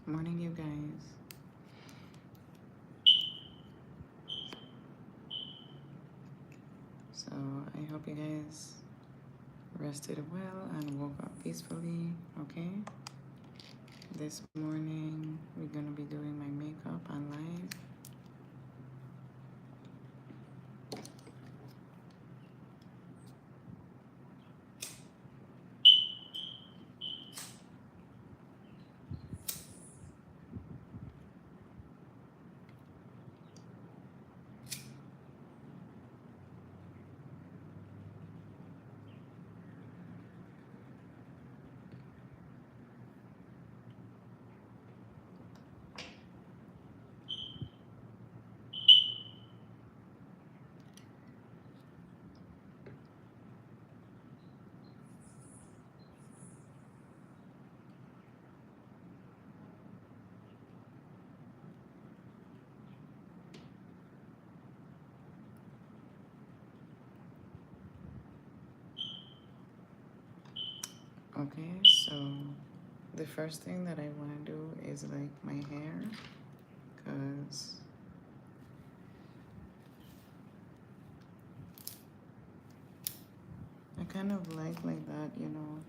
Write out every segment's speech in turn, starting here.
Morning, you guys. So I hope you guys rested well and woke up peacefully. Okay. This morning we're gonna be doing my makeup on live. Okay. So the first thing that I wanna do is like my hair, cause I kind of like that, you know.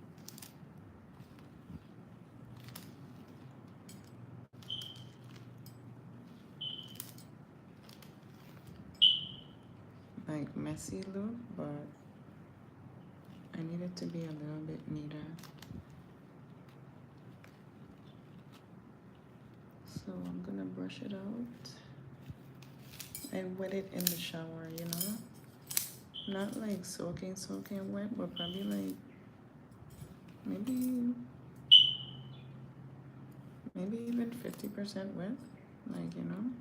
Like messy look, but I need it to be a little bit neater. So I'm gonna brush it out. I wet it in the shower, you know? Not like soaking wet, but probably like maybe even 50% wet. Like, you know?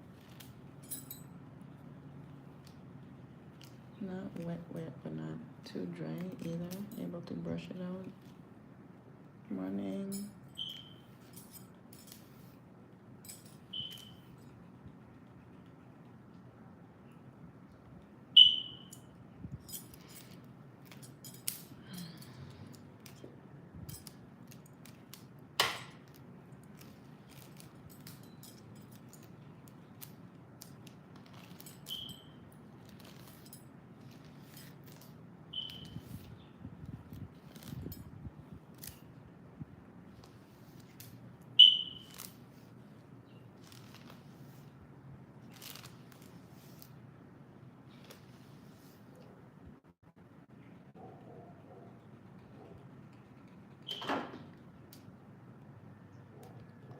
Not wet, but not too dry either. Able to brush it out. Morning.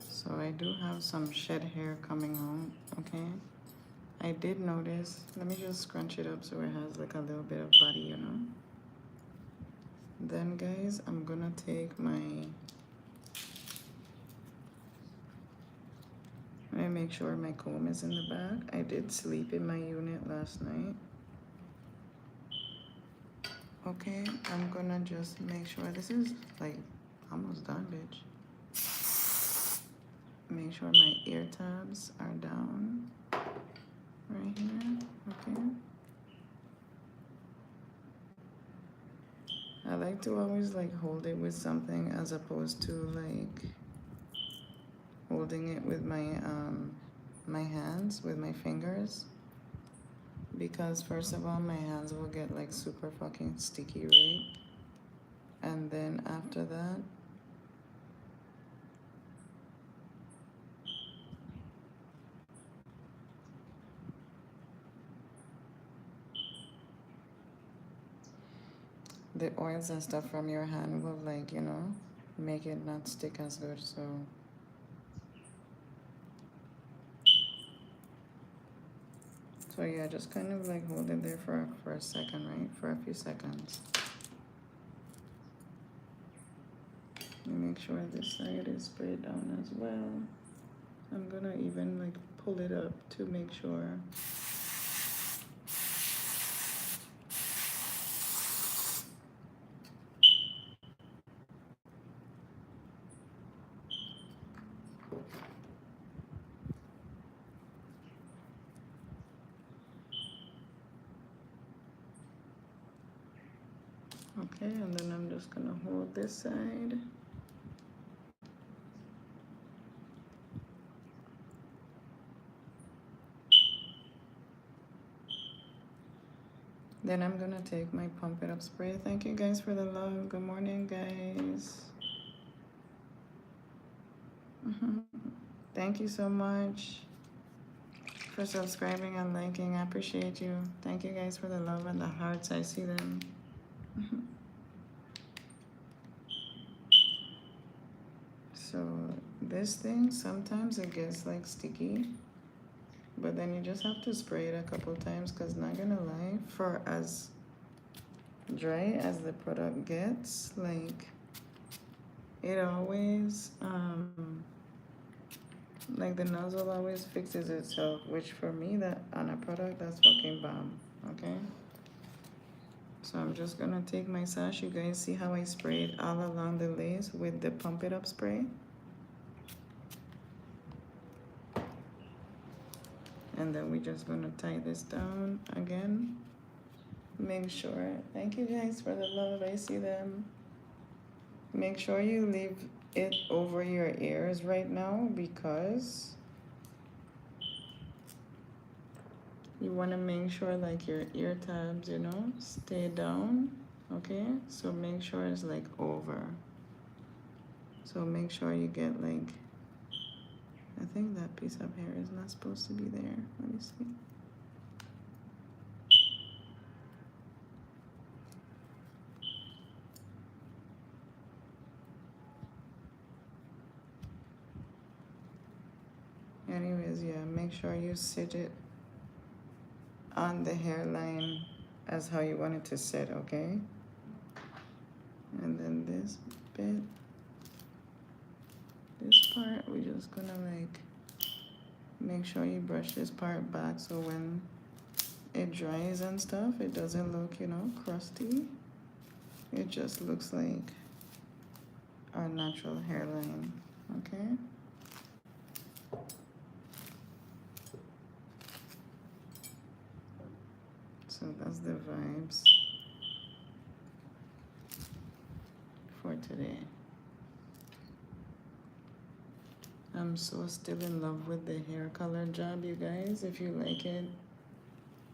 So I do have some shed hair coming out, okay? I did notice, let me just scrunch it up so it has like a little bit of body, you know? Then guys, I'm gonna take my, let me make sure my comb is in the back. I did sleep in my unit last night. Okay, I'm gonna just make sure this is like almost done, bitch. Make sure my ear tabs are down right here, okay? I like to always like hold it with something as opposed to like holding it with my hands, with my fingers. Because first of all, my hands will get like super fucking sticky, right? And then after that, the oils and stuff from your hand will like, you know, make it not stick as good. So yeah, just kind of like hold it there for a second, right? For a few seconds. Make sure this side is sprayed down as well. I'm gonna even like pull it up to make sure. Okay, and then I'm just gonna hold this side. Then I'm gonna take my Pump It Up spray. Thank you guys for the love. Good morning, guys. Thank you so much for subscribing and liking. I appreciate you. Thank you guys for the love and the hearts. I see them. So this thing, sometimes it gets like sticky, but then you just have to spray it a couple times, because not gonna lie, for as dry as the product gets, like it always like the nozzle always fixes itself, which for me, that on a product, that's fucking bomb. Okay, so I'm just gonna take my sash. You guys see how I sprayed all along the lace with the Pump It Up spray? And then we're just gonna tie this down again. Make sure, thank you guys for the love, I see them. Make sure you leave it over your ears right now, because you want to make sure like your ear tabs, you know, stay down. Okay, so make sure it's like over. So make sure you get like, I think that piece of hair is not supposed to be there. Let me see. Anyways, yeah, make sure you sit it on the hairline as how you want it to sit, okay? And then this bit, this part, we're just gonna like, make sure you brush this part back, so when it dries and stuff, it doesn't look, you know, crusty. It just looks like our natural hairline, okay? So that's the vibes for today. I'm so still in love with the hair color job, you guys. If you like it,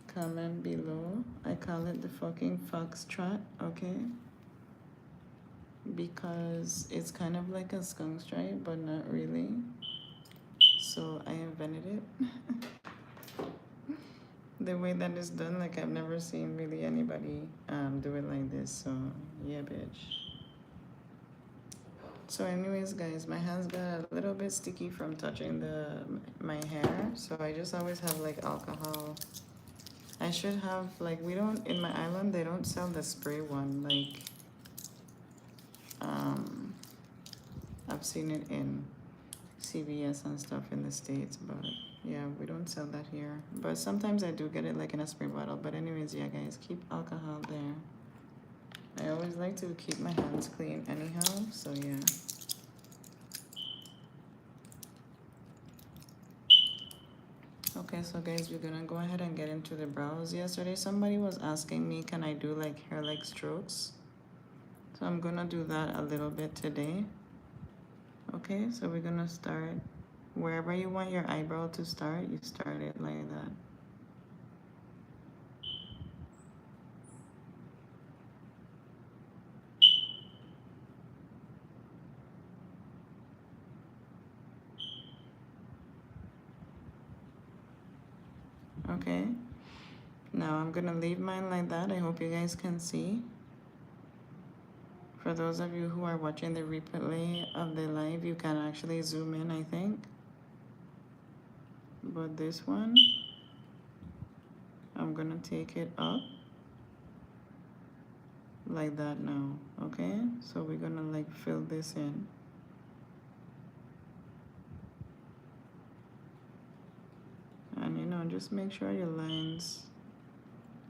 comment below. I call it the fucking foxtrot, okay? Because it's kind of like a skunk stripe, but not really. So I invented it. The way that it's done, like I've never seen really anybody do it like this. So yeah, bitch. So anyways, guys, my hands got a little bit sticky from touching my hair. So I just always have like alcohol. I should have like, we don't, in my island, they don't sell the spray one. Like, I've seen it in CVS and stuff in the States, but yeah, we don't sell that here. But sometimes I do get it like in a spray bottle. But anyways, yeah, guys, keep alcohol there. I always like to keep my hands clean anyhow, so yeah. Okay, so guys, we're gonna go ahead and get into the brows. Yesterday, somebody was asking me, can I do like hair like strokes? So I'm gonna do that a little bit today. Okay, so we're gonna start wherever you want your eyebrow to start, you start it like that. Okay, now I'm gonna leave mine like that. I hope you guys can see. For those of you who are watching the replay of the live, you can actually zoom in, I think. But this one, I'm gonna take it up like that now, okay? So we're gonna like fill this in. And you know, just make sure your lines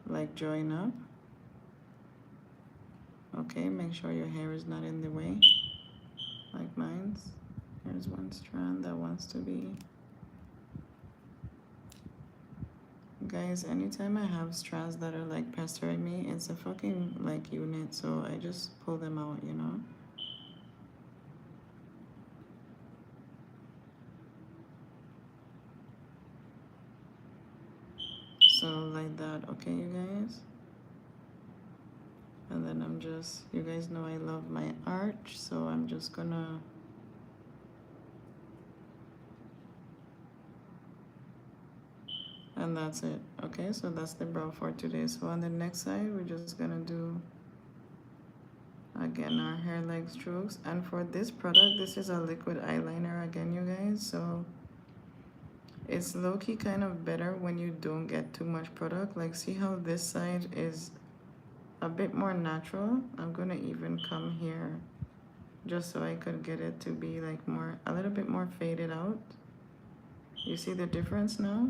like join up. Okay, make sure your hair is not in the way, like mine's. Here's one strand that wants to be. Guys, anytime I have strands that are like pestering me, it's a fucking like unit, so I just pull them out, you know? So like that, okay, you guys? And then I'm just, you guys know I love my arch, so I'm just gonna and that's it. Okay, so that's the brow for today. So on the next side, we're just gonna do again our hair like strokes. And for this product, this is a liquid eyeliner again, you guys. So it's low-key kind of better when you don't get too much product. Like, see how this side is a bit more natural? I'm gonna even come here just so I could get it to be like more, a little bit more faded out. You see the difference now?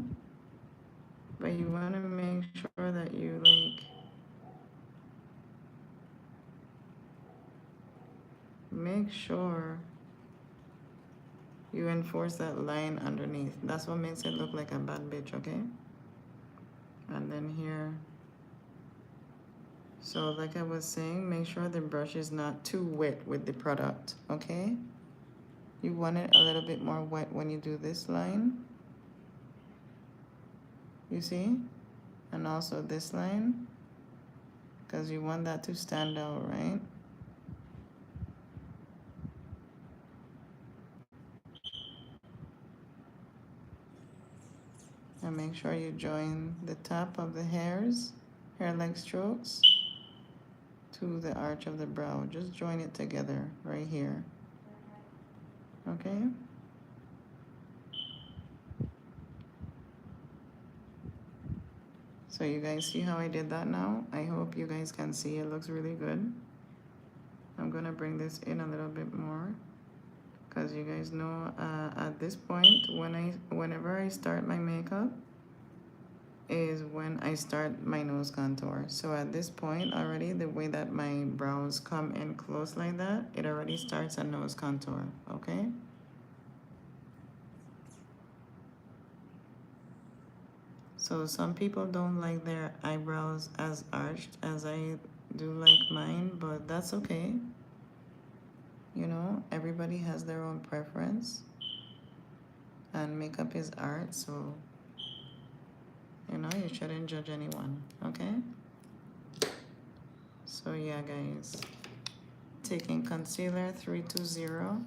But you want to make sure that you make sure you enforce that line underneath. That's what makes it look like a bad bitch, okay? And then here, so like I was saying, make sure the brush is not too wet with the product, okay? You want it a little bit more wet when you do this line. You see? And also this line, because you want that to stand out, right? And make sure you join the top of the hair like strokes, to the arch of the brow. Just join it together right here. Okay? So you guys see how I did that now? I hope you guys can see it looks really good. I'm gonna bring this in a little bit more, because you guys know at this point whenever I start my makeup is when I start my nose contour. So at this point already, the way that my brows come in close like that, it already starts a nose contour, okay? So some people don't like their eyebrows as arched as I do like mine, but that's okay. You know, everybody has their own preference, and makeup is art, so you know, you shouldn't judge anyone, okay? So yeah, guys, taking concealer 320,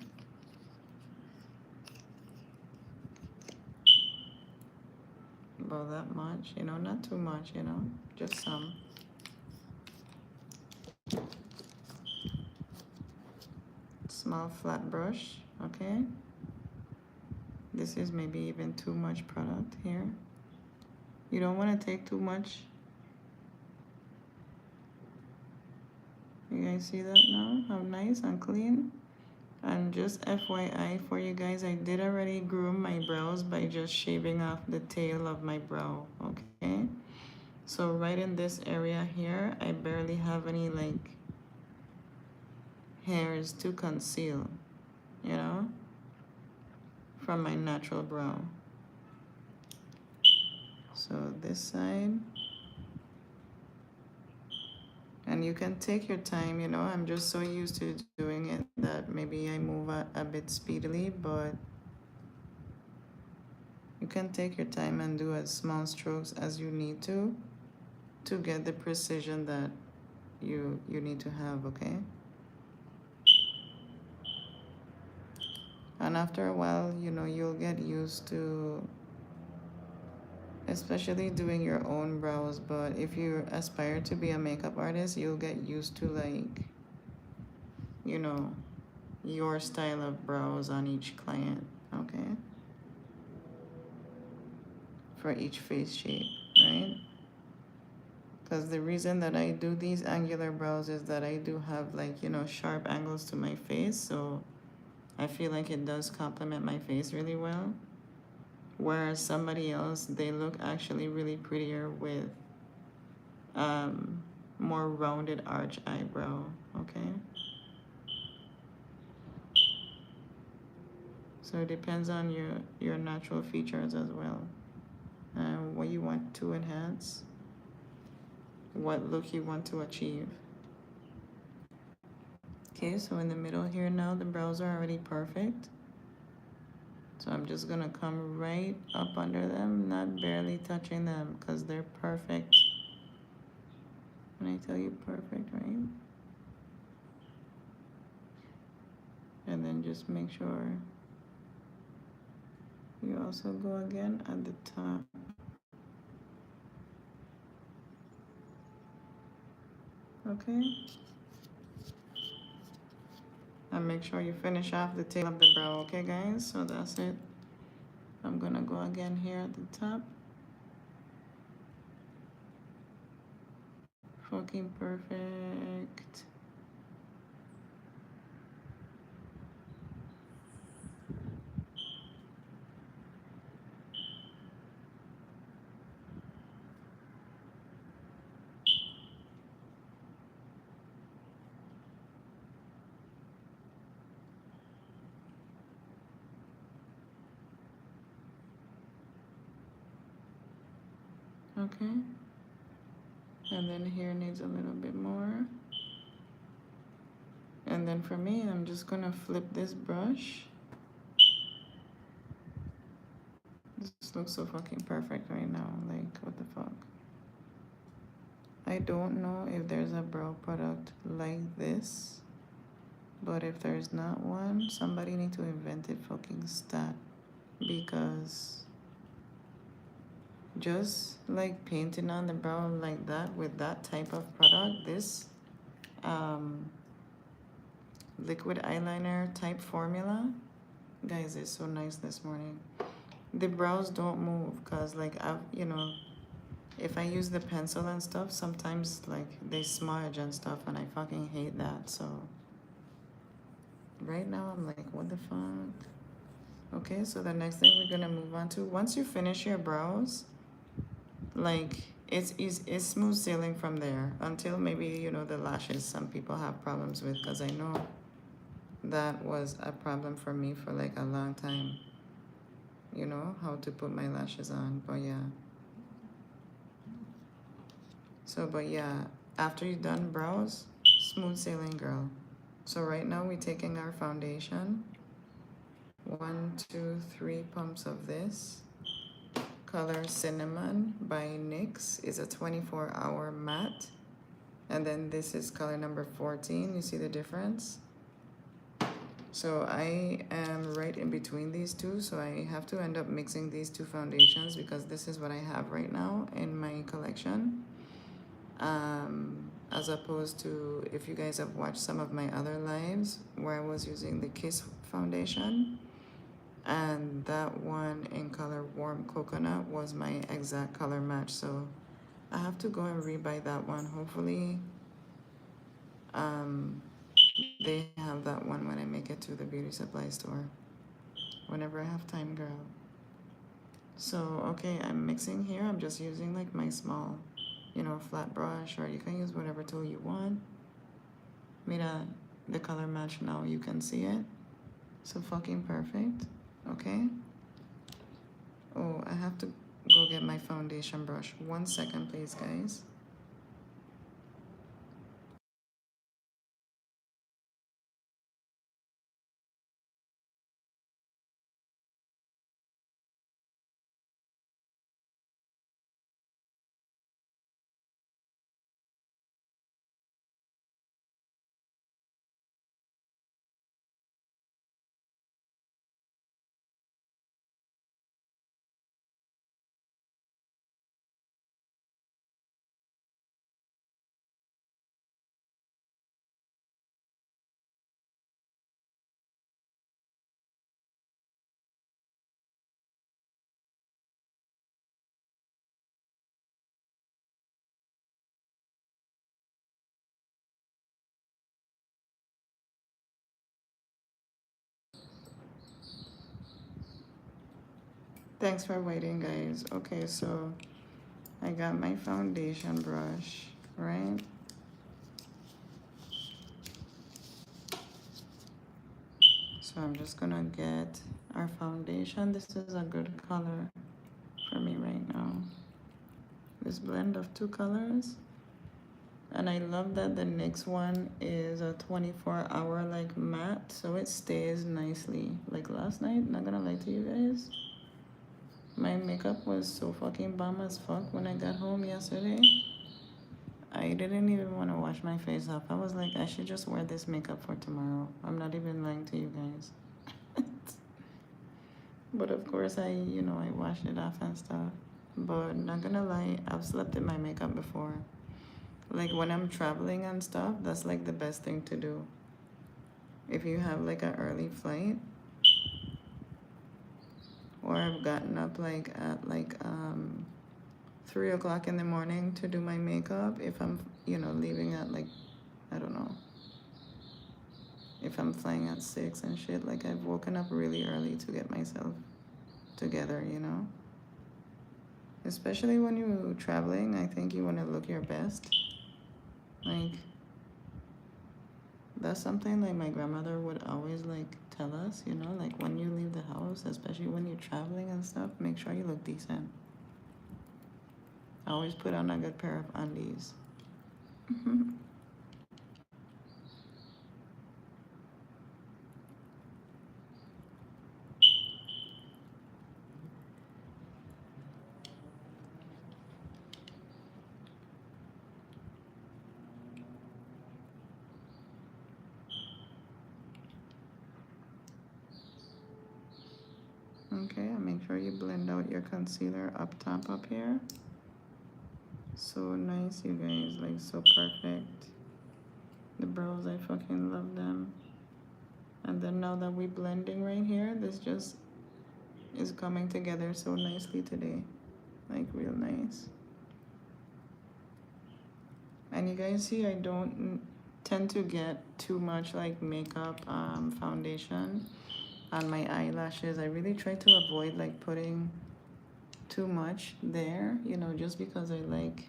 about that much, you know, not too much, you know, just some. Small flat brush, okay? This is maybe even too much product here. You don't want to take too much. You guys see that now? How nice and clean? And just FYI for you guys, I did already groom my brows by just shaving off the tail of my brow, okay? So right in this area here, I barely have any like hairs to conceal, you know, from my natural brow. So this side. And you can take your time, you know, I'm just so used to doing it that maybe I move a bit speedily, but you can take your time and do as small strokes as you need to get the precision that you need to have, okay? And after a while, you know, you'll get used to especially doing your own brows, but if you aspire to be a makeup artist, you'll get used to like, you know, your style of brows on each client, okay? For each face shape, right? Because the reason that I do these angular brows is that I do have like, you know, sharp angles to my face, so I feel like it does complement my face really well. Whereas somebody else, they look actually really prettier with more rounded arch eyebrow, okay? So it depends on your natural features as well, and what you want to enhance, what look you want to achieve. Okay, so in the middle here now, the brows are already perfect. So I'm just gonna come right up under them, not barely touching them, because they're perfect When I tell you perfect, right? And then just make sure you also go again at the top. Okay? And make sure you finish off the tail of the brow, okay guys? So that's it. I'm gonna go again here at the top. Fucking perfect. Okay? And then here needs a little bit more. And then for me, I'm just gonna flip this brush. This looks so fucking perfect right now. Like, what the fuck? I don't know if there's a brow product like this. But if there's not one, somebody need to invent it fucking stat. Because just like painting on the brow like that with that type of product, this um, liquid eyeliner type formula, guys, it's so nice this morning. The brows don't move because like if I use the pencil and stuff, sometimes like they smudge and stuff and I fucking hate that. So right now I'm like, what the fuck? Okay, so the next thing we're gonna move on to, once you finish your brows, like it's smooth sailing from there until maybe the lashes some people have problems with, because I know that was a problem for me for like a long time, how to put my lashes on. But yeah, but yeah, after you're done brows, smooth sailing, girl. So right now we're taking our foundation, 1, 2, 3 pumps of this color Cinnamon by NYX. Is a 24-hour matte. And then this is color number 14. You see the difference? So I am right in between these two, so I have to end up mixing these two foundations because this is what I have right now in my collection. As opposed to, if you guys have watched some of my other lives where I was using the Kiss foundation, and that one in color Warm Coconut was my exact color match. So I have to go and rebuy that one. Hopefully they have that one when I make it to the beauty supply store, whenever I have time, girl. So okay, I'm mixing here. I'm just using like my small flat brush, or you can use whatever tool you want. Mira, the color match now, you can see it. So fucking perfect. Okay. Oh, I have to go get my foundation brush. 1 second, please, guys. Thanks for waiting, guys. Okay, so I got my foundation brush, right? So I'm just gonna get our foundation. This is a good color for me right now. This blend of two colors. And I love that the next one is a 24-hour like matte, so it stays nicely. Like last night, not gonna lie to you guys, my makeup was so fucking bomb as fuck when I got home yesterday. I didn't even want to wash my face off. I was like, I should just wear this makeup for tomorrow. I'm not even lying to you guys. But of course, I washed it off and stuff. But not gonna lie, I've slept in my makeup before. Like when I'm traveling and stuff, that's like the best thing to do. If you have like an early flight, or I've gotten up like at 3 o'clock in the morning to do my makeup. If I'm leaving at like, I don't know, if I'm flying at 6 and shit, like I've woken up really early to get myself together. Especially when you're traveling, I think you want to look your best. Like, that's something like my grandmother would always like tell us, like when you leave the house, especially when you're traveling and stuff, make sure you look decent. Always put on a good pair of undies. Okay, and make sure you blend out your concealer up top up here. So nice, you guys, like so perfect. The brows, I fucking love them. And then now that we're blending right here, this just is coming together so nicely today. Like real nice. And you guys see, I don't tend to get too much like makeup foundation on my eyelashes. I really try to avoid like putting too much there, just because I like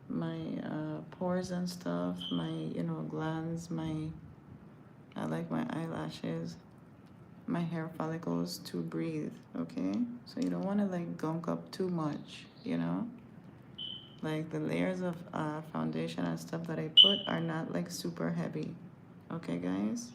my pores and stuff, my glands, I like my eyelashes, my hair follicles to breathe. Okay, so you don't want to like gunk up too much. Like the layers of foundation and stuff that I put are not like super heavy. Okay, guys.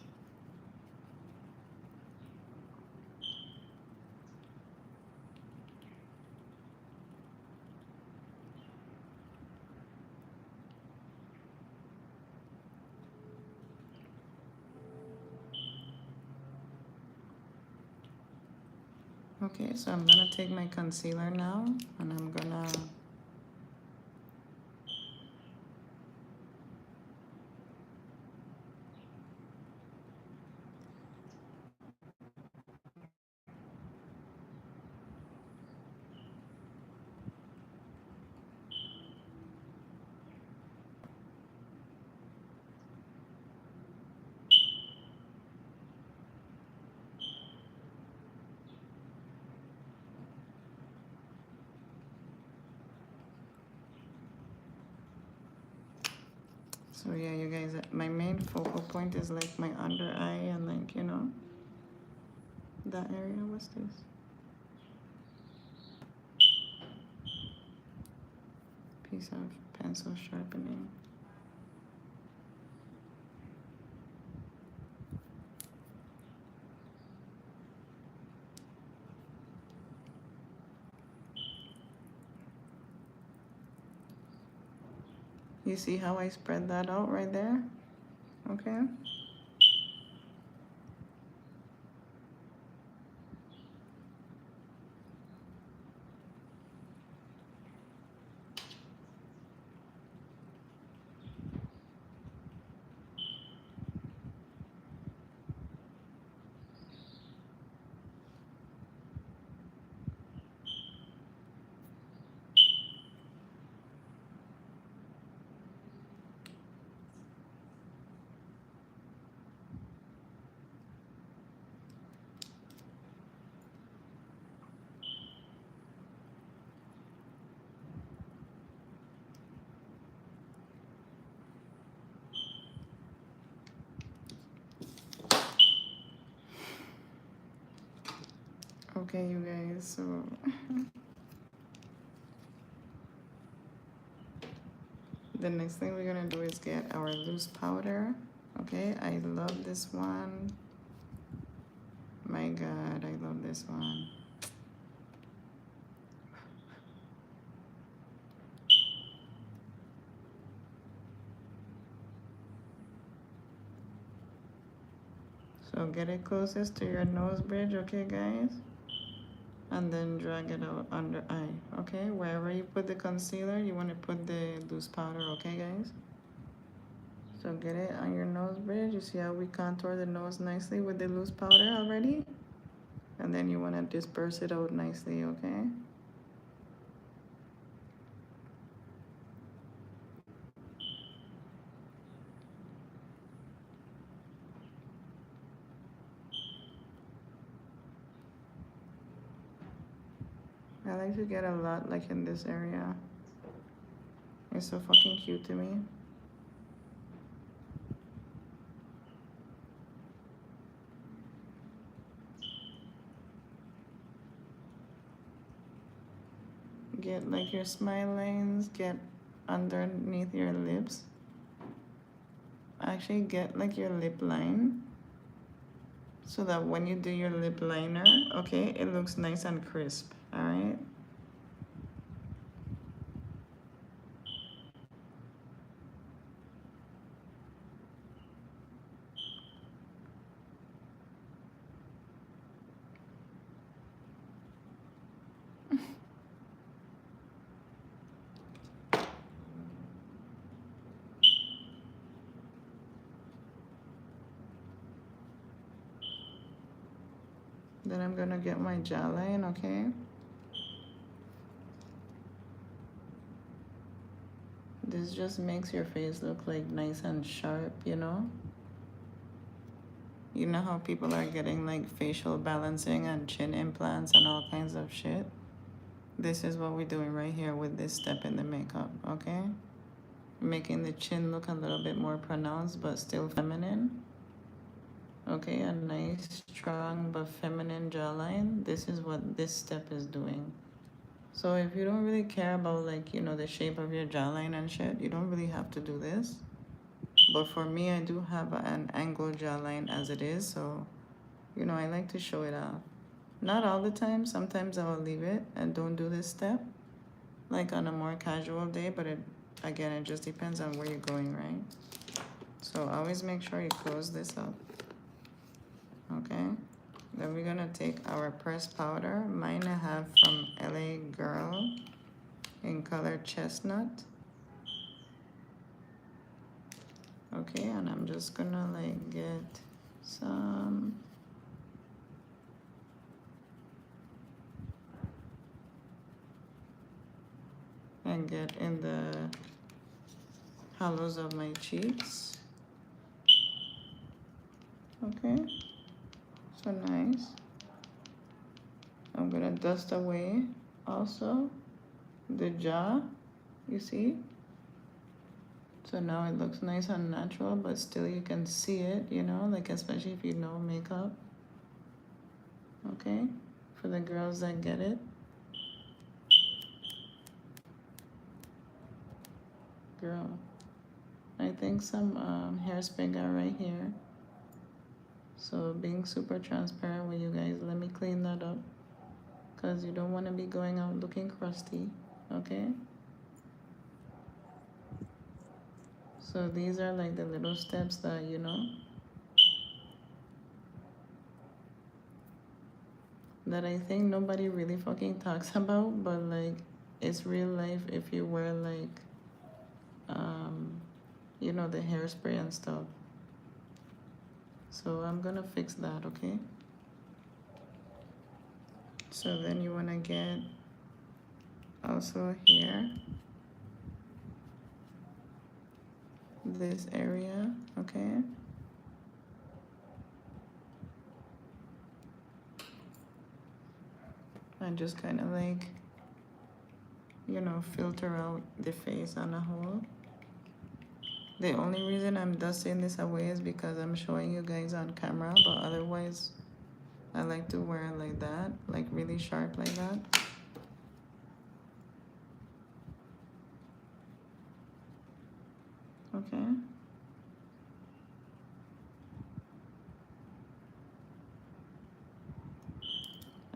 Okay, so I'm gonna take my concealer now and I'm gonna so yeah, you guys, my main focal point is like my under eye and like, that area. What's this? Piece of pencil sharpening. You see how I spread that out right there? Okay. Okay, you guys, so the next thing we're gonna do is get our loose powder. Okay, I love this one. My God, I love this one. So get it closest to your nose bridge, okay guys? And then drag it out under eye, okay? Wherever you put the concealer, you want to put the loose powder, okay guys? So get it on your nose bridge. You see how we contour the nose nicely with the loose powder already? And then you want to disperse it out nicely, okay? I like to get a lot like in this area. It's so fucking cute to me. Get like your smile lines, get underneath your lips. Actually get like your lip line so that when you do your lip liner, okay, it looks nice and crisp, all right? Then I'm gonna get my jawline, okay? This just makes your face look like nice and sharp, you know? You know how people are getting like facial balancing and chin implants and all kinds of shit? This is what we're doing right here with this step in the makeup, okay? Making the chin look a little bit more pronounced but still feminine. Okay, a nice, strong but feminine jawline. This is what this step is doing. So if you don't really care about like, you know, the shape of your jawline and shit, you don't really have to do this. But for me, I do have an angled jawline as it is, so, you know, I like to show it off. Not all the time. Sometimes I will leave it and don't do this step, like on a more casual day, but again, it just depends on where you're going, right? So always make sure you close this up, okay? Then we're gonna take our pressed powder. Mine I have from LA Girl in color chestnut. Okay, and I'm just gonna like get some. And get in the hollows of my cheeks. Okay, so nice. I'm gonna dust away also the jaw, you see? So now it looks nice and natural, but still you can see it, you know, like especially if you know makeup. Okay, for the girls that get it. Girl, I think some hairspray got right here. So being super transparent with you guys, let me clean that up. Because you don't want to be going out looking crusty, okay? So these are like the little steps that, you know, that I think nobody really fucking talks about, but like it's real life if you wear like, you know, the hairspray and stuff. So I'm gonna fix that, okay? So then you wanna get also here, this area, okay? And just kind of like, you know, filter out the face on a whole. The only reason I'm dusting this away is because I'm showing you guys on camera, but otherwise I like to wear it like that, like really sharp like that. Okay.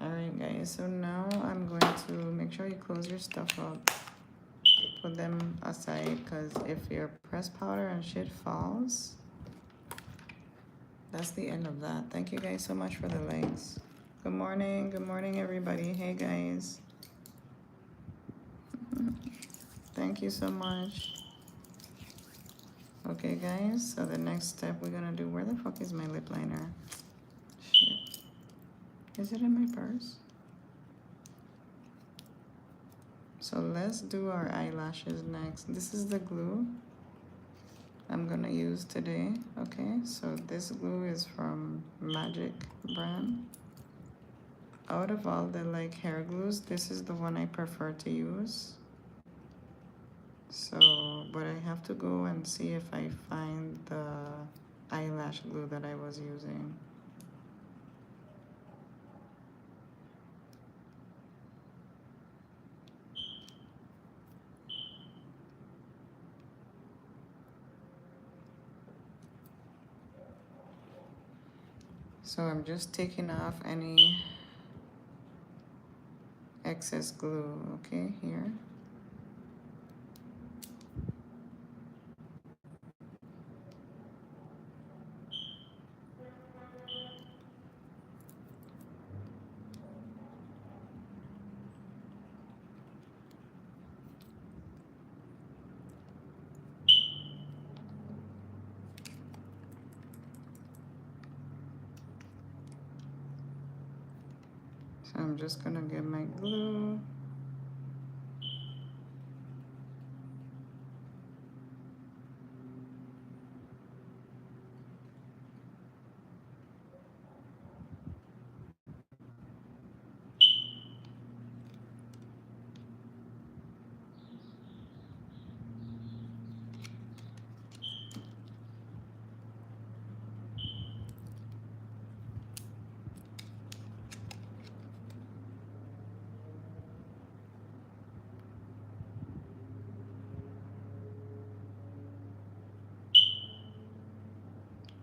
Alright guys, so now I'm going to make sure you close your stuff up. Put them aside, because if your pressed powder and shit falls, that's the end of that. Thank you guys so much for the likes. Good morning everybody. Hey guys. Thank you so much. Okay guys, so the next step we're gonna do, where the fuck is my lip liner? Shit. Is it in my purse? So let's do our eyelashes next. This is the glue I'm gonna use today. Okay, so this glue is from Magic brand. Out of all the like hair glues, this is the one I prefer to use. So, but I have to go and see if I find the eyelash glue that I was using. So I'm just taking off any excess glue, okay, here. So I'm just gonna get my glue.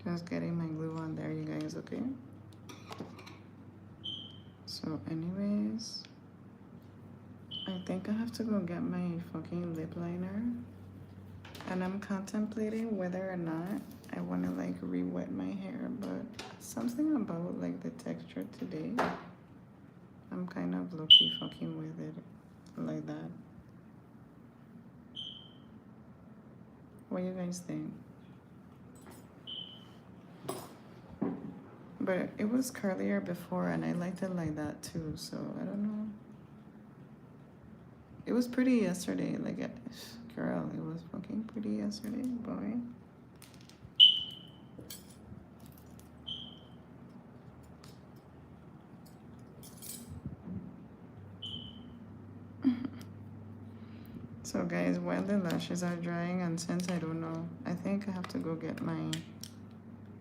Just getting my glue on there, you guys, okay? So anyways, I think I have to go get my fucking lip liner. And I'm contemplating whether or not I want to like re-wet my hair, but something about like the texture today, I'm kind of low-key fucking with it like that. What do you guys think? But it was curlier before and I liked it like that too, so I don't know. It was pretty yesterday, like, girl, it was fucking pretty yesterday, boy. So guys, while the lashes are drying, and since I don't know, I think I have to go get my,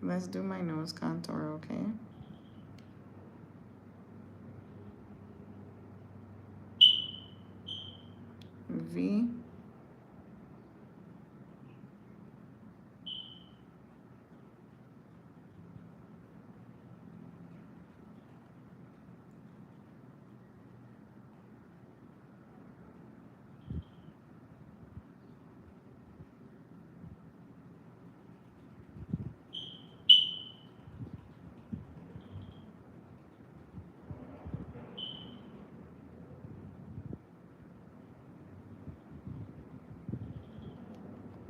let's do my nose contour, okay? V.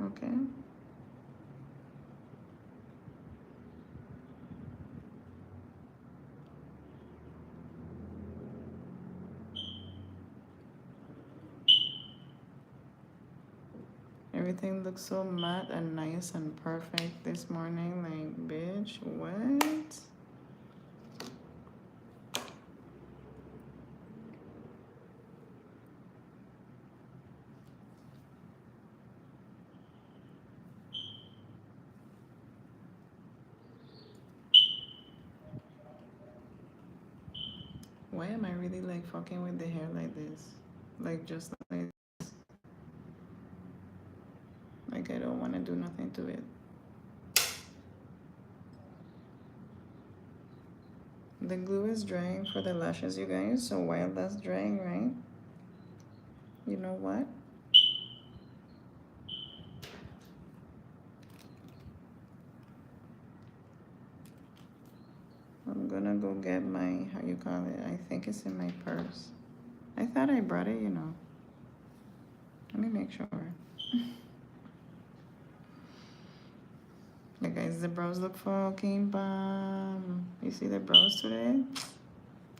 Okay. Everything looks so matte and nice and perfect this morning. Like, bitch, what? Why am I really like fucking with the hair like this? Like, just like, I don't want to do nothing to it. The glue is drying for the lashes, you guys. So while that's drying, right? You know what? gonna go get my, how you call it? I think it's in my purse. I thought I brought it, you know. Let me make sure. Yeah, guys, the bros look fucking bomb. You see the bros today?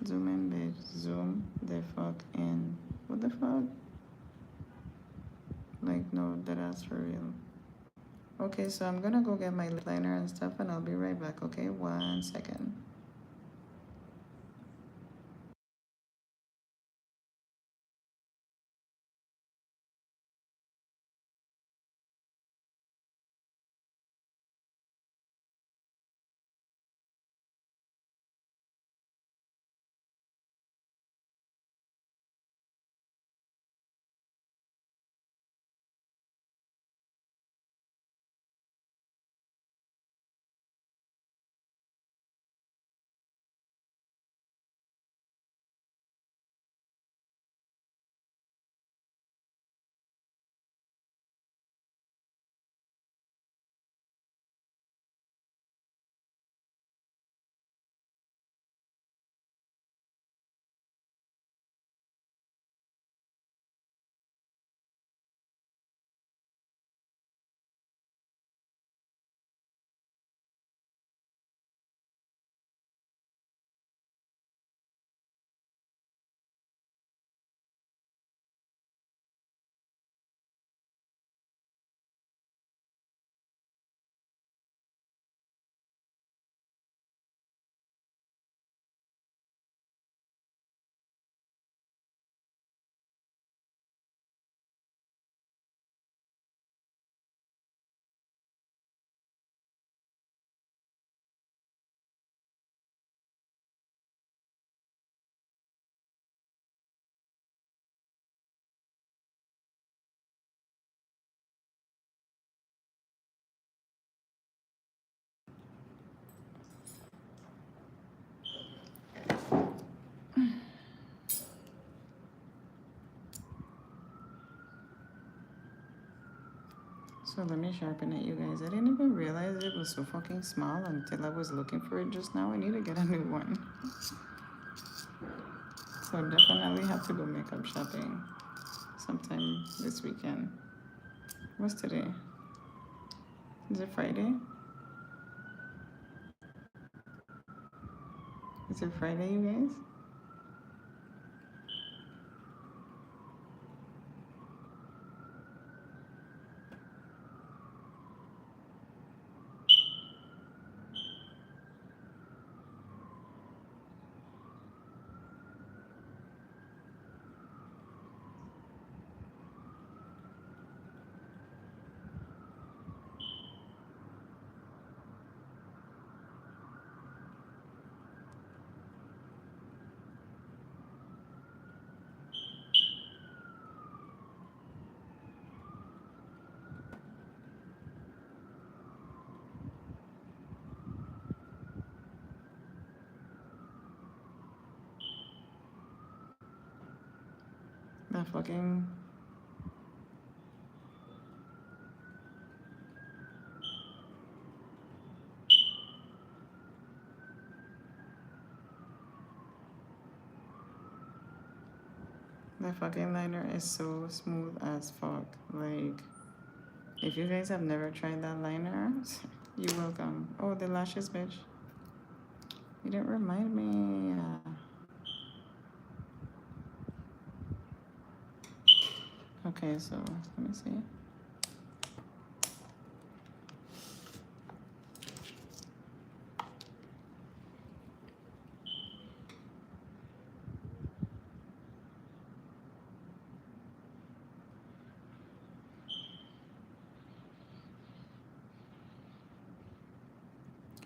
Zoom in, bitch. Zoom the fuck in. What the fuck? Like, no, that's for real. Okay, so I'm gonna go get my lip liner and stuff, and I'll be right back, okay? 1 second. So let me sharpen it, you guys. I didn't even realize it was so fucking small until I was looking for it just now. I need to get a new one. So definitely have to go makeup shopping sometime this weekend. What's today? Is it Friday? Is it Friday, you guys? The fucking... The fucking liner is so smooth as fuck. Like, if you guys have never tried that liner, you're welcome. Oh, the lashes, bitch. You didn't remind me. Okay, so let me see.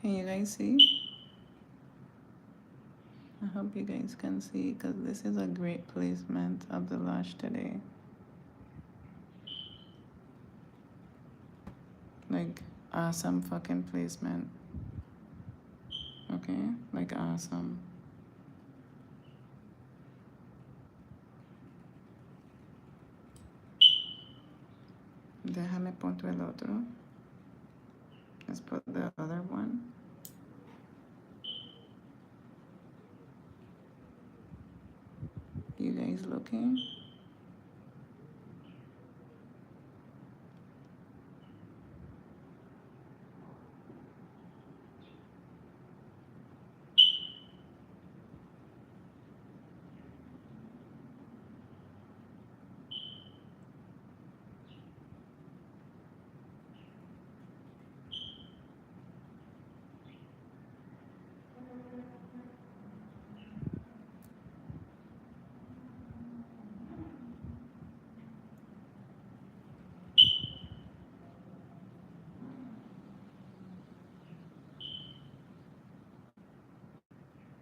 Can you guys see? I hope you guys can see because this is a great placement of the lash today. Like, awesome fucking placement. Okay? Like, awesome. Déjame ponto el otro. Let's put the other one. guys looking?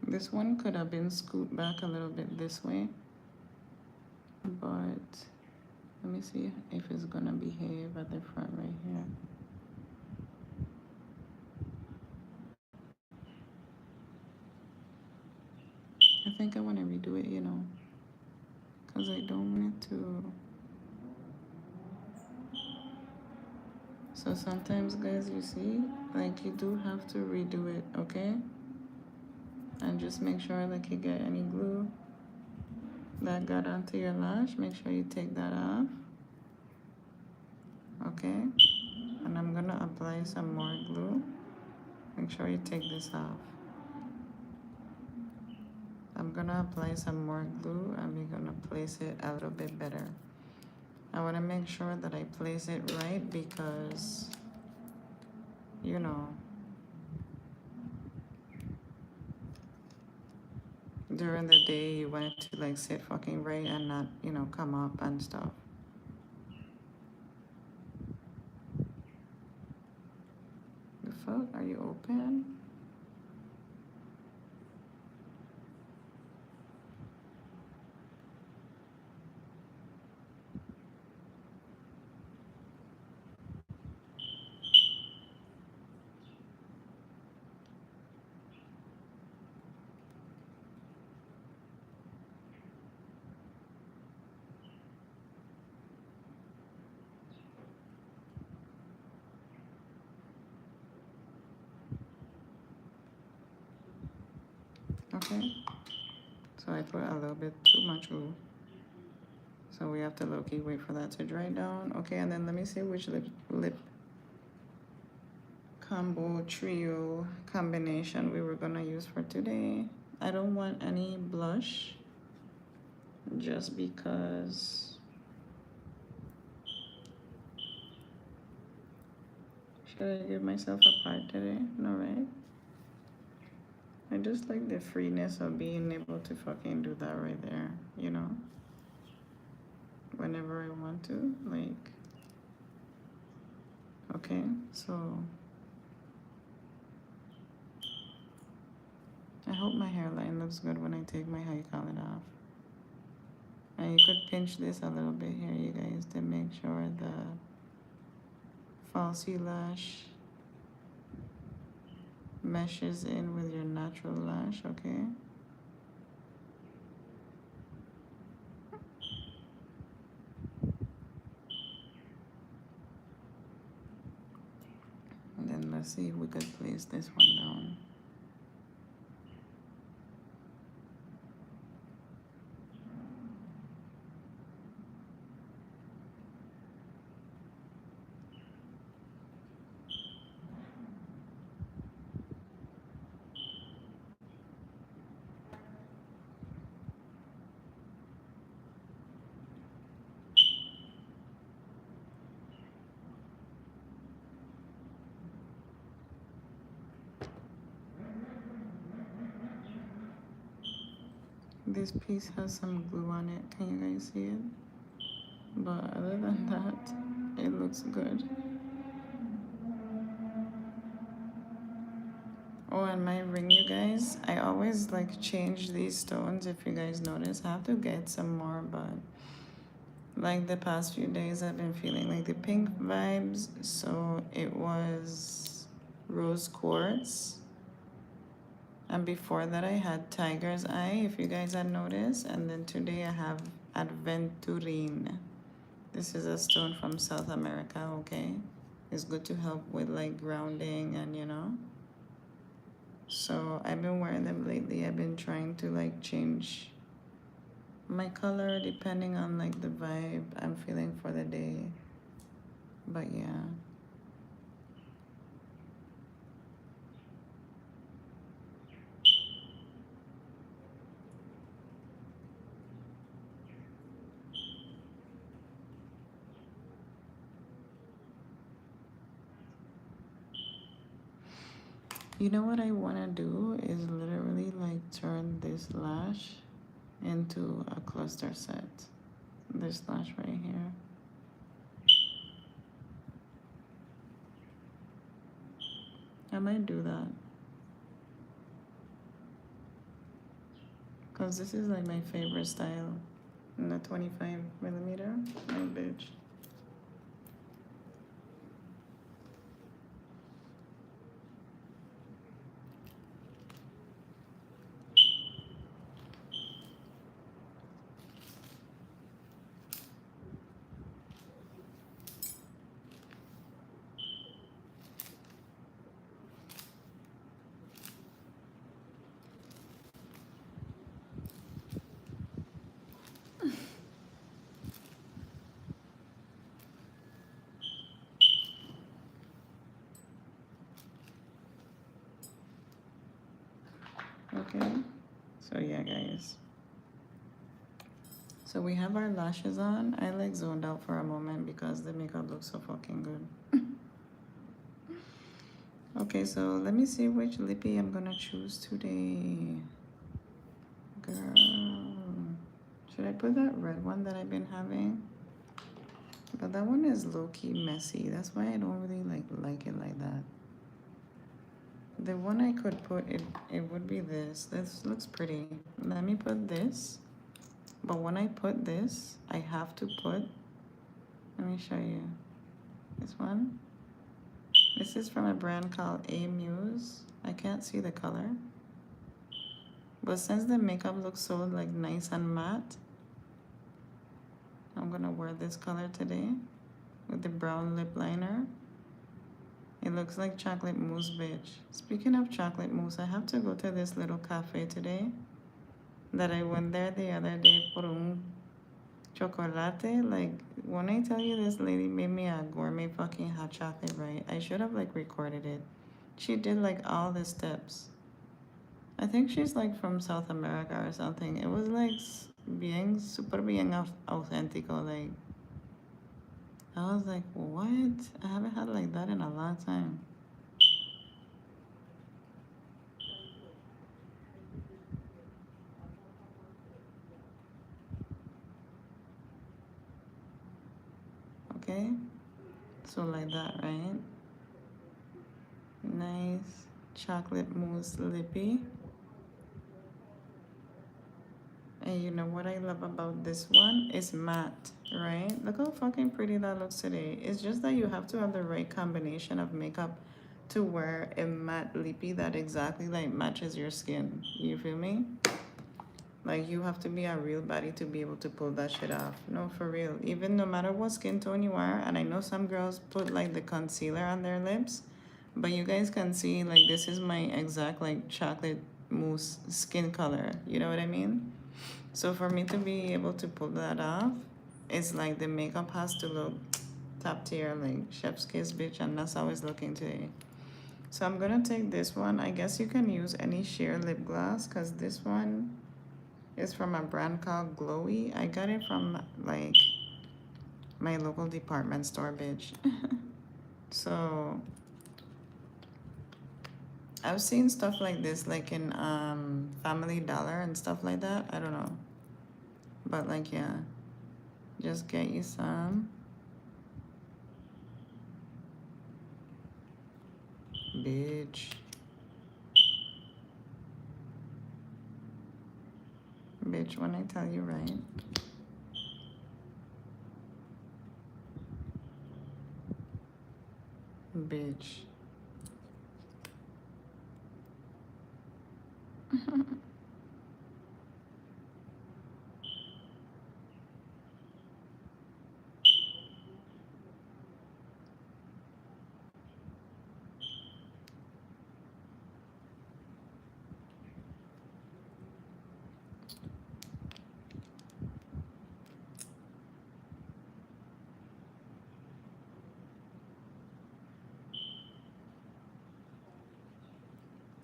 This one could have been scooped back a little bit this way, but let me see if it's gonna behave at the front right here. I think I want to redo it, you know, because I don't want it to. So sometimes, guys, you see, like you do have to redo it, okay? And just make sure like you get any glue that got onto your lash. Make sure you take that off, okay? And I'm gonna apply some more glue. Make sure you take this off. I'm gonna apply some more glue and we're gonna place it a little bit better. I wanna make sure that I place it right because, you know, during the day you want it to like sit fucking right and not, you know, come up and stuff. The fuck? Are you open? Okay. So I put a little bit too much glue. So we have to low-key wait for that to dry down. Okay, and then let me see which lip combo trio combination we were gonna use for today. I don't want any blush just because. Should I give myself a part today? No, right? I just like the freeness of being able to fucking do that right there, you know? Whenever I want to, like, okay, so I hope my hairline looks good when I take my high color off. And you could pinch this a little bit here, you guys, to make sure the falsy lash meshes in with your natural lash, okay? And then let's see if we could place this one down. This piece has some glue on it. Can you guys see it? But other than that, it looks good. Oh, and my ring, you guys, I always like change these stones. If you guys notice, I have to get some more, but like the past few days, I've been feeling like the pink vibes. So it was rose quartz. And before that, I had tiger's eye, if you guys had noticed. And then today I have aventurine. This is a stone from South America, okay? It's good to help with like grounding and, you know. So I've been wearing them lately. I've been trying to like change my color depending on like the vibe I'm feeling for the day. But yeah. You know what I want to do is literally like turn this lash into a cluster set. This lash right here. I might do that. Because this is like my favorite style. In the 25mm. Oh, bitch. Okay. So yeah, guys. So we have our lashes on. I like zoned out for a moment because the makeup looks so fucking good. Okay, so let me see which lippy I'm gonna choose today. Girl. Should I put that red one that I've been having? But that one is low-key messy. That's why I don't really like it like that. The one I could put, it would be this. This looks pretty. Let me put this. But when I put this, I have to put, let me show you. This one. This is from a brand called A Muse. I can't see the color. But since the makeup looks so like nice and matte, I'm gonna wear this color today with the brown lip liner. It looks like chocolate mousse, bitch. Speaking of chocolate mousse, I have to go to this little cafe today that I went there the other day por un chocolate. Like, when I tell you this lady made me a gourmet fucking hot chocolate, right? I should have like recorded it. She did like all the steps. I think she's like from South America or something. It was like bien, super bien auténtico. Like, I was like, what? I haven't had like that in a long time. Okay? So like that, right? Nice chocolate mousse lippy. And you know what I love about this one? It's matte, right? Look how fucking pretty that looks today. It's just that you have to have the right combination of makeup to wear a matte lippy that exactly like matches your skin. You feel me? Like, you have to be a real body to be able to pull that shit off. No, for real. Even no matter what skin tone you are, and I know some girls put like the concealer on their lips, but you guys can see like this is my exact like chocolate mousse skin color. You know what I mean? So for me to be able to pull that off, it's like the makeup has to look top tier, like chef's kiss, bitch, and that's how it's looking today. So I'm gonna take this one. I guess you can use any sheer lip gloss because this one is from a brand called Glowy. I got it from like my local department store, bitch. So I've seen stuff like this like in Family Dollar and stuff like that. I don't know. But like, yeah, just get you some. Bitch. Bitch, when I tell you, right? Bitch.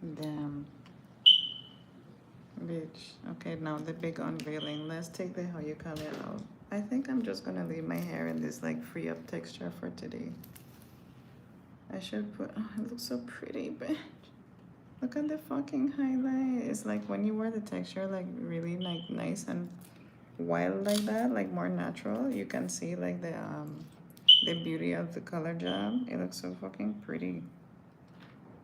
Damn. Bitch. Okay, now the big unveiling. Let's take the how you call it out. I think I'm just gonna leave my hair in this like free up texture for today. I should put, oh, it looks so pretty, bitch. Look at the fucking highlight. It's like when you wear the texture like really like nice and wild like that, like more natural, you can see like the beauty of the color job. It looks so fucking pretty.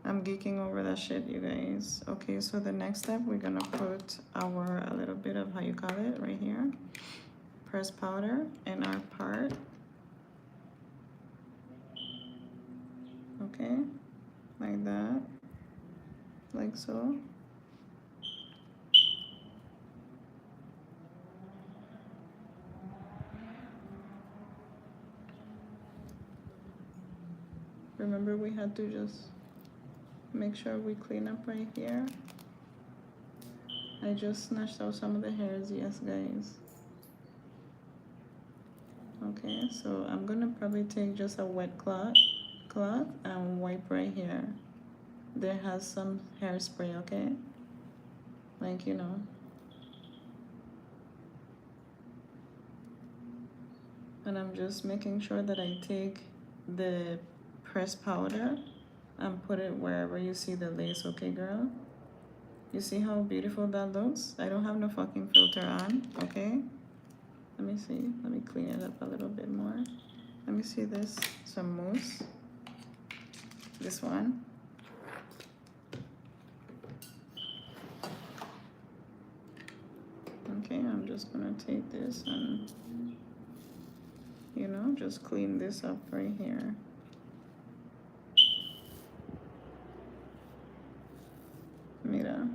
I'm geeking over that shit, you guys. Okay, so the next step, we're gonna put our, a little bit of, how you call it, right here, pressed powder in our part. Okay, like that, like so. Remember, we had to just make sure we clean up right here. I just snatched out some of the hairs, yes, guys. Okay, so I'm gonna probably take just a wet cloth and wipe right here. There has some hairspray, okay? Like, you know. And I'm just making sure that I take the pressed powder and put it wherever you see the lace, okay, girl? You see how beautiful that looks? I don't have no fucking filter on, okay? Let me see. Let me clean it up a little bit more. Let me see this. Some mousse. This one. Okay, I'm just gonna take this and, you know, just clean this up right here. Mira.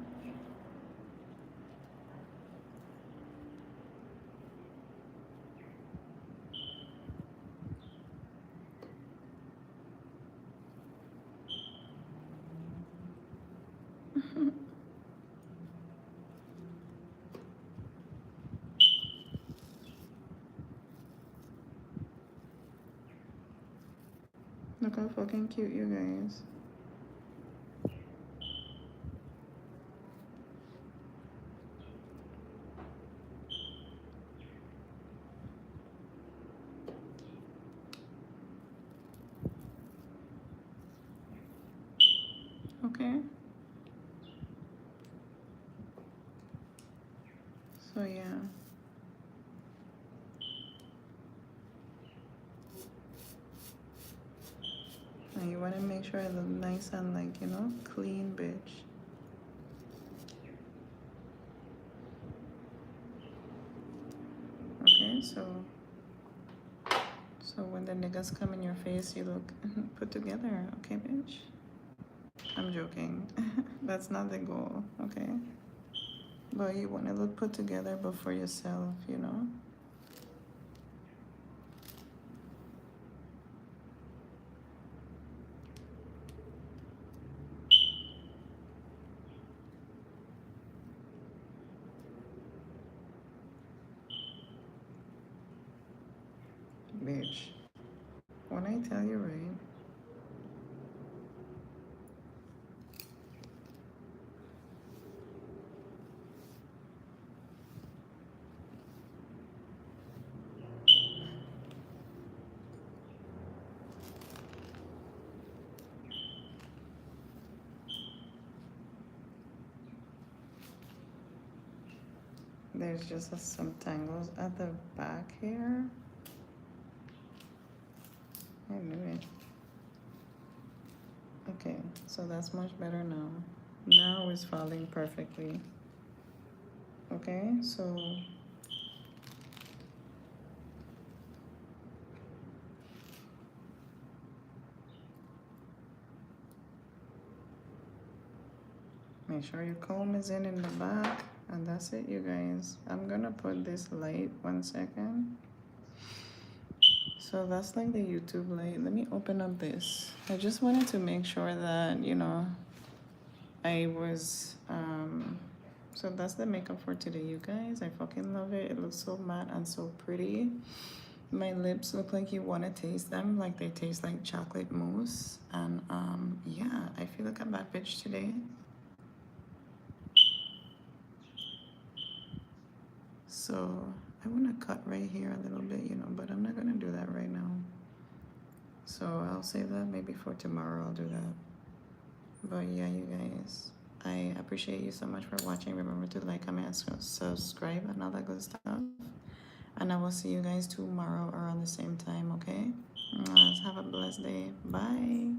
Look how fucking cute, you guys. Okay. So yeah. And you want to make sure it looks nice and, like, you know, clean, bitch. Okay, so when the niggas come in your face, you look put together, okay, bitch? I'm joking. That's not the goal, okay? But you want to look put together before yourself, you know? Bitch. When I tell you, right? There's just some tangles at the back here. I knew it. Okay, so that's much better now. Now it's falling perfectly. Okay, so make sure your comb is in the back. And that's it, you guys. I'm gonna put this light 1 second. So that's like the YouTube light. Let me open up this. I just wanted to make sure that, you know, I was, so that's the makeup for today, you guys. I fucking love it. It looks so matte and so pretty. My lips look like you want to taste them, like they taste like chocolate mousse. And yeah, I feel like a bad bitch today. So I want to cut right here a little bit, you know, but I'm not going to do that right now. So I'll save that maybe for tomorrow. I'll do that. But yeah, you guys, I appreciate you so much for watching. Remember to like, comment, and subscribe, and all that good stuff. And I will see you guys tomorrow around the same time, okay? Have a blessed day. Bye.